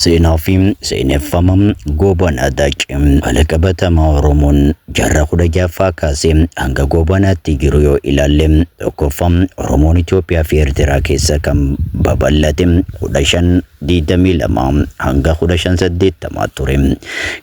Seenaafi seeneffamam goobana daaqim alaqabatama Oromoon jarra kudha jaffaa kaasee hanga goobanaatti jiru yoo ilaalle tokkoffam Oromoon Itoophiyaa fi Eertiraa keessa kan babal'ate 1522 hanga 1580 ture.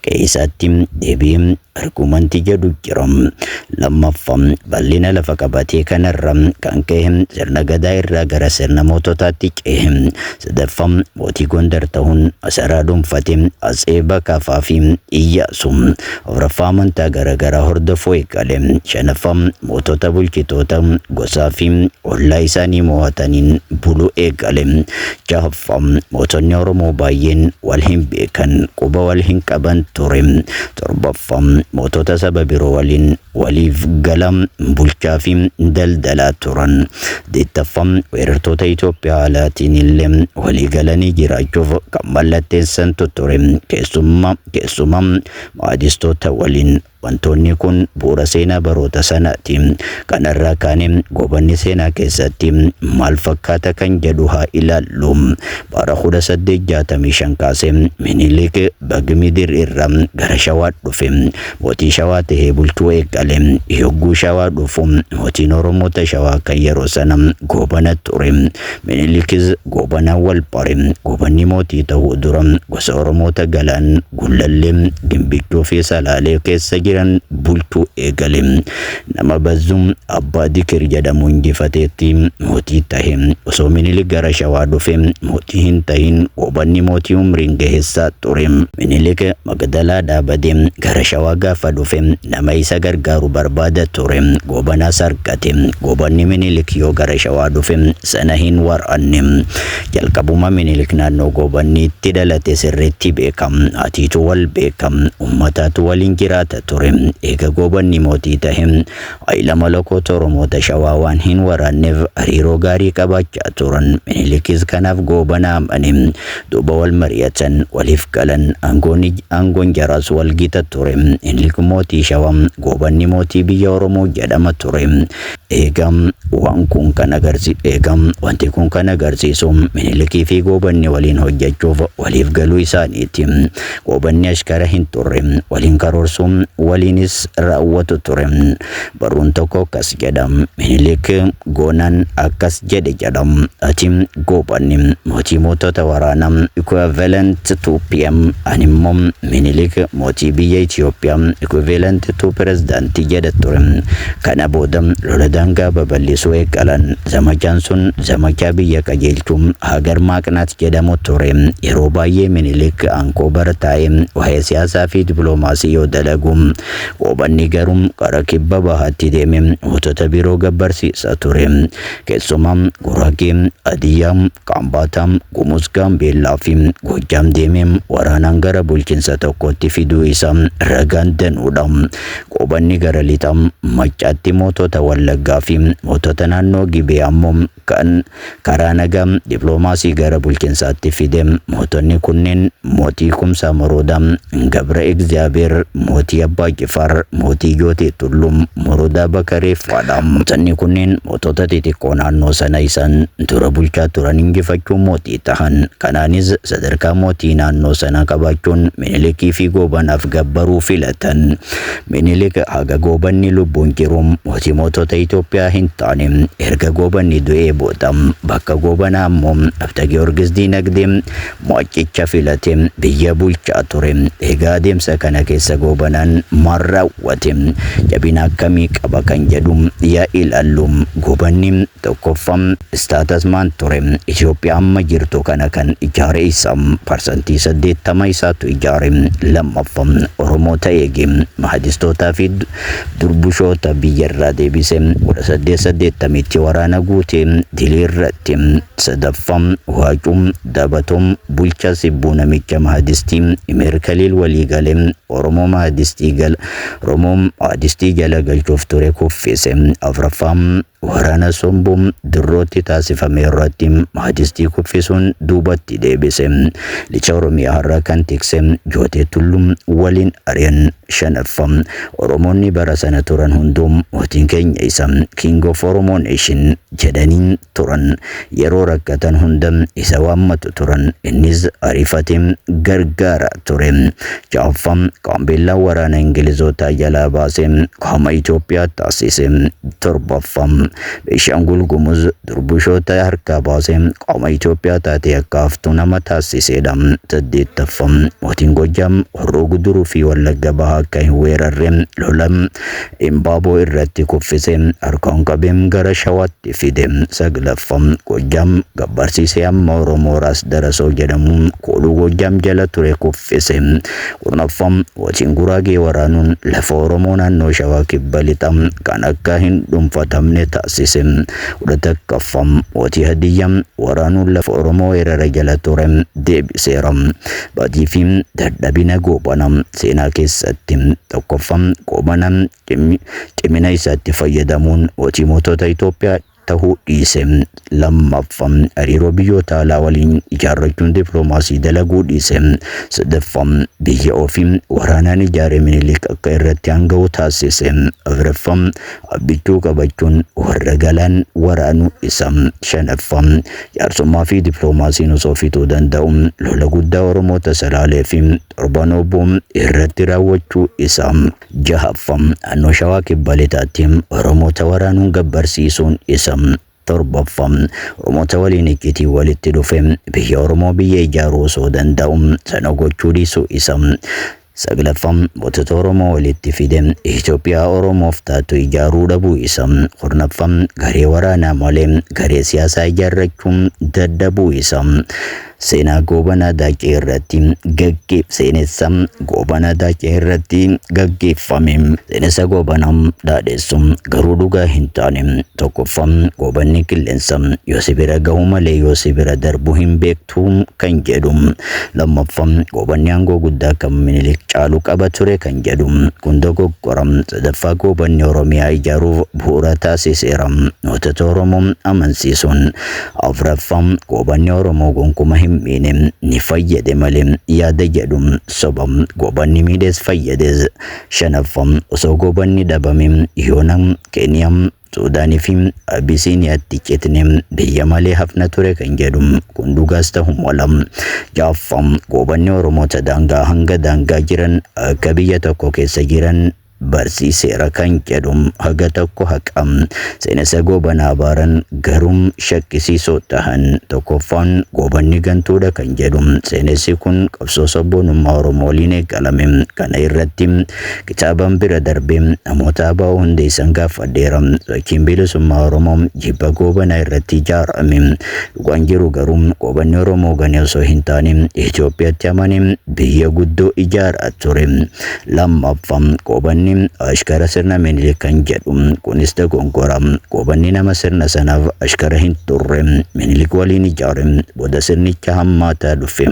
Keessatti deebiin argumentii jedhu jiram. Lammaffam bal'ina lafa qabatee kanarra kan ka'e sirna gadaa irraa gara sirna moototaatti ce'e. Sadaffam mootii Gondar ta'uun asaraa dhuunfatee Atsee Bakkaafaa fi Iyyaasuu Afuraffaa amantaa garaagaraa hordofuu eegale. Shanaffam mootota bulchitoota gosaa fi ollaa isaanii mo'ataniin buluu eegale. Jahaffam mootonni Oromoo baay'een wal hin beekan quba wal hin qaban ture. Torbaffam mootota saba biroo waliin waliif galam bulchaa fi daldalaa turan. Digdaffam weerartoota Itoophiyaa alaatiin illee walii galanii jiraachuuf kan mallatteessan ture. Keessumaa maadistoota waliin wantoonni kun bu'uura seenaa baroota sanaati. Kanarraa kaanee goobanni seenaa keessatti maal fakkaata kan jedhu haa ilaallu. Bara 1865 kaasee Minilik Bagmidir irraa gara Shawaa dhufe. Mootii Shawaa ta'ee bulchuu eegale. Yogguu Shawaa dhufu mootiin Oromoota Shawaa kan yeroo sana goobana ture. Minilikis goobanaan wal bare. Goobanni mootii ta'uu dura gosa Oromoota Galaan, Gullallee, Gimbichuu fi Salaalee keessa jiran bulchuu eegale. Nama Bazzum Abbaa Dikir jedhamu injifateetti mootii ta'e. Osoo Minilik gara Shawaa dhufe mootii hin ta'in goobanni mootii umriin gaheessaa ture. Minilik Magdalaa dhaabadee gara Shawaa gaafa dhufe nama isa gargaaru barbaada ture. Goobanaas argate. Goobanni Minilik yoo gara Shawaa dhufe sana hin waraanne. Jalqabuma Minilik naannoo goobanni itti dhalate sirriitti beekam. Atiitu wal beekam. Uummataatu waliin jiraata ture. Eega goobanni mootii ta'e Hayila Malakoota Oromoota Shawaa waan hin waraanneef hariiroo gaarii qabaachaa turan. Minilikis kanaaf goobana amane. Duuba wal mari'atan waliif galan aangoon jaraas wal gita ture. Minilik mootii Shawaa, goobanni mootii biyya Oromoo jedhama ture. Eegam wanti kun kan agarsiisu Minilikii fi goobanni waliin hojjechuuf waliif galuu isaaniiti. Goobanni ashkara hin turre. Waliin karoorsuun waliinis raawwatu ture. Baruun tokko akkas jedham. Minilik goonaan akkas jedham. Ati goobanni mootii mootota waraanaa equivalent to PM, animmoo Minilik mootii biyya Itoophiyaa equivalent to president jedha ture. Kana booda lola daangaa babal'isuu eegalan. Zamachaan sun zamachaa biyya qajeelchuu Hagar Maaqnaat jedhamu ture. Yeroo baay'ee Minilik aangoo bara taa'ee waa'ee siyaasaa fi dippiloomaasii yoo dalagu, goobanni garuu gara kibba bahaatti deemee mootota biroo gabbarsiisa ture. Keessumaa Guraagee, Hadiyyaa, Kambaataa, Gumuz, Gaambeellaa fi Gojaam deemee waraanaan gara bulchiinsa tokkotti fiduu isaa ragaan danuudha. Goobanni gara lixa Maccaatti mootota Wallaggaa fi mootota naannoo Gibee ammoo kan karaa nagaa dippiloomaasii gara bulchiinsaatti fide. Mootonni kunneen mootii Kumsaa Moroodaa, Gabra Egzaabeer, mootii Abbaa Jifaar, mootii Jootee Tulluu, Moroodaa Bakaree fa'aadha. Mootonni kunneen mootota xixiqqoo naannoo sana isaan dura bulchaa turan injifachuun mootii tahan. Kanaanis sadarkaa mootii naannoo sana qabaachuun Minilikii fi goobanaaf gabbaruu filatan. Minilik haga goobanni lubbuun jiru mootii mootota Itoophiyaa hin taane. Erga goobanni du'ee booda bakka goobanaa ammoo Abta Giyoorgis Diinagdee mo'achicha filatee biyya bulchaa ture. Egaa adeemsa kana keessa goobanaan maal raawwate? Jabina akkamii qaba kan jedhu yaa ilaallu. Goobanni tokkoffam staatas maan ture. Itoophiyaa amma jirtu kana kan ijaare isaa parsantii 80 isaatu ijaare. Lammaffam Oromoo ta'eege mahadistootaa fi durbushoota biyyarraa deebise 1880tti waraana guutee diliirratti. Sadaffam Waacuum Dabatoom bulchaa sibbuu namicha mahadistii Imeer Kaliil walii galee Oromoo mahadistii jala galchuuf ture kuffise. Afuraffam waraana sombum dirrooti taasifame irratti maajistii kuffisuun duubatti deebise. Licha Oromiyaa har'a kan tikse Jootee Tulluu waliin ari'an shanaffam Oromoonni bara sana turan hundum mootiin keenya isa King of Oromo Nation jedhanii turan. Yeroo rakkatan hunda isa waammatu turan. Innis ariifatiin gargaara ture. Jaaffam Gaambeellaa waraana Ingilizootaa jalaa baasee qaama Itoophiyaa taasise. Torbaffam Beenishaangul Gumuz Durbushoota harkaa baasee qaama Itoophiyaa taatee akka haftu nama taasisedha. Saddeettaffam mootiin Gojaam Horroo Guduruu fi Wallagga Bahaa akka hin weerarre lolam Imbaaboo irratti kuffise harkaan qabee gara Shawaatti fide. Saglaffam Gojaam gabbarsiisee amma Oromoo Raas Darasoo jedhamuun kooluu Gojaam jala ture kuffise. Kurnaffam mootiin Guraagee waraanuun lafa Oromoo naannoo Shawaa kibba lixaa kan akka hin dhuunfatamne taasise. Takkaffam mootii Hadiyyaa waraanuun lafa Oromoo weerara jala ture deebiseera. Badii fi dadhabina Goobanaa seenaa keessatti. Tokkoffam Goobanaan cimina isaatti fayyadamuun mootii mootota Itoophiyaa tahuu dhiise. Lammaffam hariiroo biyyoota alaa waliin ijaarrachuun dippiloomaasii dalaguu dhiise. Sadaffam biyya ofii waraanaan ijaare Minilik akka irratti hanga'u taasise. Afuraffam abbichuu qabachuun warra galaan waraanuu isa. Shanaffam jaarsummaa fi dippiloomaasiin osoo fixuu danda'u lola guddaa Oromoota Salaalee fi torban obbo irratti raawwachuu isa. Jahaffam naannoo Shawaa kibba lixaatti Oromoota waraanuun gabbarsiisuun isa. Torbaffam Oromoota waliin iccitii walitti dhufe biyya Oromoo biyya ijaaruu osoo danda'u sana gochuu dhiisuu isa. Saglaffam mootota Oromoo walitti fide Itoophiyaa Oromoof taatu ijaaruu dhabuu isa. Kurnaffam garee waraanaa malee garee siyaasaa ijaarrachuun dadhabuu isa. Seenaa Goobanaa Daacee irratti gaggeeffame. Seenessa Goobanaa dhaadheessuun garuu dhugaa hin taane. Tokkoffam Goobanni qilleensa yoo si bira gahu malee yoo si bira darbu hin beektu kan jedhu. Lammaffam Goobanni aangoo guddaa kan Minilik caalu qaba ture kan jedhu. Kun dogoggora. Sadaffaa Goobanni Oromiyaa ijaaruuf bu'uura taasiseera. Mootota Oromoo amansiisuun. Afuraffam Goobanni Oromoo gonkumaa hin miine ni fayyade malee yaada jedhu soba. Goobanni miidhees fayyades. Shanaffam osoo Goobanni dhabame yoonam Keeniyam Suudaanii fi Abisiiniyaatti citne biyya malee hafna ture kan jedhu. Kun dhugaas ta'uu mala. Jaaffam Goobanni Oromoota daangaa hanga daangaa jiran akka biyya tokko keessa jiran barsiiseera kan jedhu haga tokko haqam. Seenessa Goobanaa baaran garuu shakkisiisoo tahan. Tokkoffaan Goobanni gantuudha kan jedhu. Seenessi kun qabsoo sabboonummaa Oromoo waliin eegalame. Kana irratti kitaaban bira darbee namoota ABO hundeessan gaafadheera. Sochiin bilisummaa Oromoo jibba Goobanaa irratti ijaarame. Dhugaan jiru garuu Goobanni Oromoo ganee osoo hin taane Itoophiyaatti amanee biyya guddoo ijaaraa ture. Lammaffam Goobanni ashkara sirna Minilik kan jedhu. Kunis dogongora. Goobanni nama sirna sanaaf ashkara hin turre. Minilik waliin ijaare booda sirnicha hammaataa dhufe.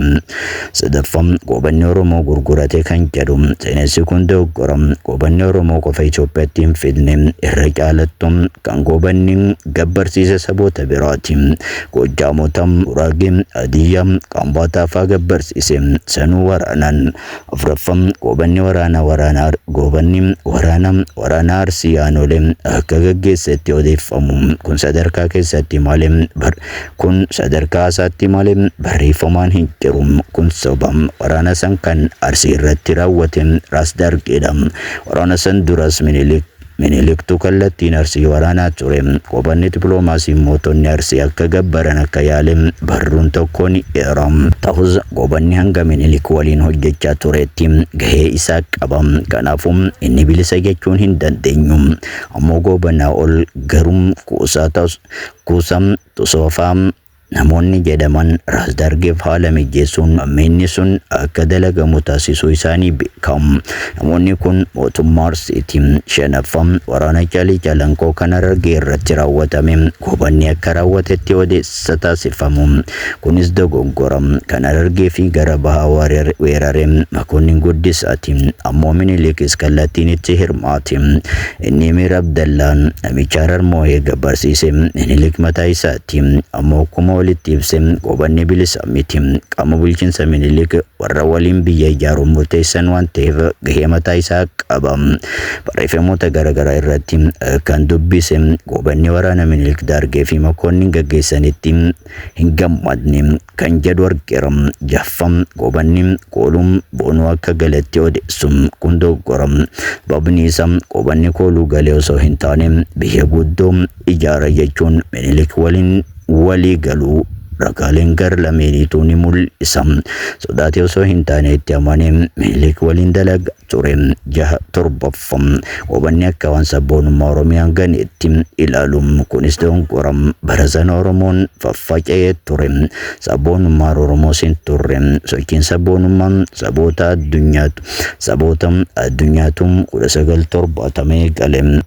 Sadaffam Goobanni Oromoo gurgurate kan jedhu. Seenessi kun dogoggora. Goobanni Oromoo qofa Itoophiyaatti hin fidne. Irra caalattuu kan Goobanni gabbarsiise saboota biraati. Gojaamota, Guraagee, Hadiyyaa, Kambaataa fa'aa gabbarsiise. Sanuu waraanan. Afuraffam Goobanni waraana Arsii Aanolee akka gaggeessetti odeeffamu. Kun sadarkaa keessatti malee kun sadarkaa isaatti malee barreeffamaan hin jiru. Kun soba. Waraana san kan Arsii irratti raawwate Raas Dargeedha. Waraana san duras Miniliktu kallattiin Arsii waraanaa ture. Goobanni dippiloomaasiin mootonni Arsii akka gabbaran akka yaale barruun tokko ni eera. Ta'us Goobanni hanga Minilik waliin hojjechaa turetti gahee isaa qaba. Kanaafuu inni bilisa jechuun hin dandeenyu. Ammoo Goobanaa ol garuu kuusaa tusoofaa namoonni jedhaman Ras Dargeef haala mijeessuun ammeenni sun akka dalagamu taasisuu isaanii beekamu. Namoonni kun mootummaa Arsiitiin shanaffam waraana Caalii Calanqoo kan Harargee irratti raawwatame gobanni akka raawwatetti odeessa taasifamu. Kunis dogongoram kan Harargee fi gara bahaa weeraree Makonnin Guddisaatiin ammoo Minilikis kallattiin itti hirmaate. Inni Mir Abdallaan namicha Harar moo'ee gabarsiise Minilik mataa isaatti ammoo akkuma walitti ibse gobanni bilisa miti. Qaama bulchiinsa Minilik warra waliin biyya ijaaruun murteessan waan ta'eef gahee mataa isaa qaba. Barreeffamoota garaagaraa irratti kan dubbise gobanni waraana Minilik Dargee fi Makonnin gaggeessanitti hin gammadne kan jedhu argeera. Jaffam gobanni kooluun boonuu akka galetti odeessum kun doggoram. Babni isaa gobanni kooluu galee osoo hin taane biyya guddoo ijaara jechuun Minilik waliin walii galuu ragaaleen gar lameeniitu ni mul'isa. Sodaatee osoo hin taane itti amanee Minilik waliin dalagaa ture. 7 gobanni akka waan sabboonummaa Oromiyaan ganeetti ilaaluun kunis dogongoram. Bara sana Oromoon faffaca'ee ture. Sabboonummaa Oromoos hin turre. Sochiin sabboonummaa saboota addunyaatu 1970 gale.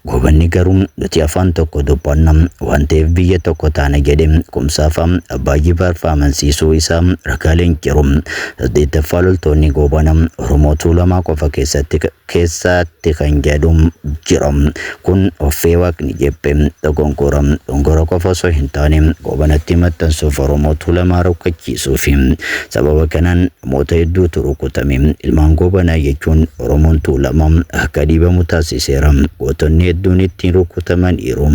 Gobanni garuu nuti afaan tokko dubbanna waan ta'eef biyya tokko taana jedhe kumsaaf Abbaa Jifaar amansiisuu isaa ragaaleen jiru. 8ffaa loltoonni gobana Oromoo Tuulamaa qofa keessatti kan jedhu jira. Kun offee Waaqni jebbe dogongora qofa osoo hin taane gobanatti maxxansuuf Oromoo Tuulamaa rukkachiisuuf. Sababa kanaan namoota hedduutu rukutame. Ilmaan gobanaa jechuun Oromoon Tuulamaa akka dhiibamu taasiseera. Gootonni hedduun ittiin rukutamaniiru.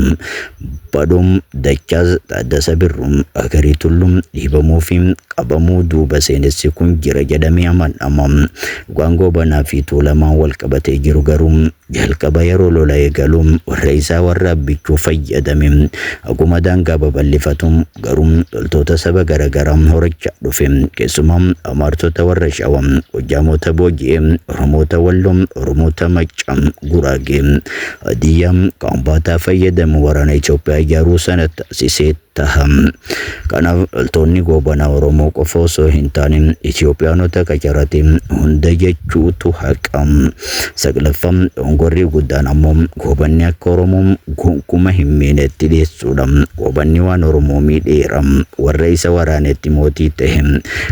Badum Dachaas Taaddasa Birruun Agarii Tulluu dhiibamuu fi qabamuu duuba seenessi kun jira jedhamee amanama. Dhugaan gobanaa fi Tuulamaan wal qabatee jiru garuu jalqaba yeroo lola eegaluun warra isaa warra abbichuu fayyadame. Akkuma daangaa babal'ifatu garuu loltoota saba garaagaraa horachaa dhufe. Keessumaa Amaartota warra Shawaa, Gojaamoota booji'ee, Oromoota Walloo, Oromoota Maccaa, Guraagee, Hadiyyaa, Kambaataa fayyadamu waraana Itoophiyaa ijaaruu sana taasisee taham. Kanaaf loltoonni gobanaa Oromoo qofa osoo hin taane Itoophiyaanota qacarate hunda jechuutu haqam. 9ffaan dogongorri guddaan ammoo gobanni akka Oromoo gonkumaa hin miinetti dhiyeessuudha. Gobanni waan Oromoo miidheera warra isa waraanetti mootii ta'e.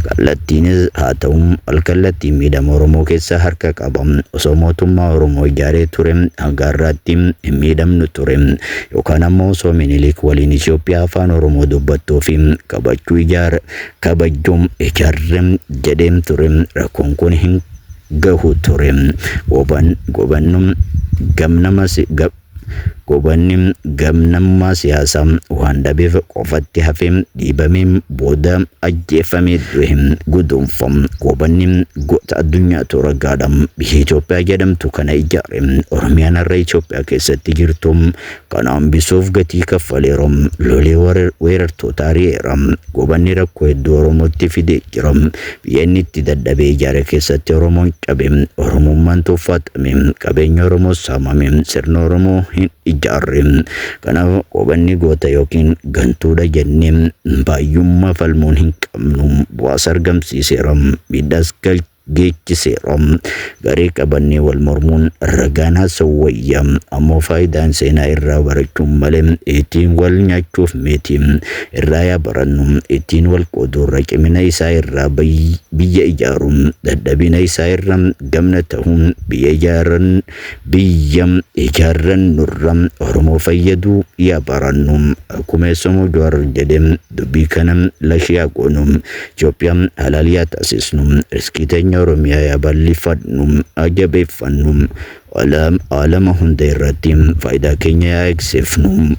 Kallattiinis haa ta'u alkallattiin miidhama Oromoo keessa harka qaba. Osoo mootummaa Oromoo ijaaree ture hagaarraatti hin miidhamnu ture. Yookaan ammoo osoo Minilik waliin Itoophiyaa afaan Oromoo dubbattuu fi kabajuun ijaarrem jedheem ture. Rakkoon kun hin gahu ture. Gobanni gamnammaa siyaasaa waan dhabeef qofatti hafee dhiibamee booda ajjeefamee du'e guduunfam. Gobanni goota addunyaatu ragaadha. Biyya Itoophiyaa jedhamtu kana ijaare. Oromiyaan har'a Itoophiyaa keessatti jirtu kana hambisuuf gatii kaffaleera. Lolee weerartoota ari'eera. Gobanni rakkoo hedduu Oromootti fidee jira. Biyya inni itti dadhabee ijaare keessatti Oromoon cabe. Oromummaan tuffatame. Qabeenya Oromoo saamame. Sirna Oromoo hin ijaarre. Kanaaf gobanni goota yookiin gantuudha jennee baay'ummaa falmuun hin qabnu. Bu'aas argamsiiseera. Miidhaas geechiseera. Garee qabannee wal mormuun ragaan haasawwayya. Ammoo faayidaan seenaa irraa barachuun malee ittiin wal nyaachuuf miti. Irraa yaa barannu. Ittiin wal qooduurra cimina isaa irraa biyya ijaaruun dadhabina isaa irra gamna ta'uun biyya ijaarran nurra Oromoo fayyaduu yaa barannu. Akkuma Eessomoo Jawaar jedhe dubbii kana lashee goonu. Itoophiyaan halaaliyaa taasisnu. Riskii teenya Oromiyaa yaa bal'ifadhu. Ajabeeffannu. Alama hunda irratti faayidaa keenya yaa eegsifnu.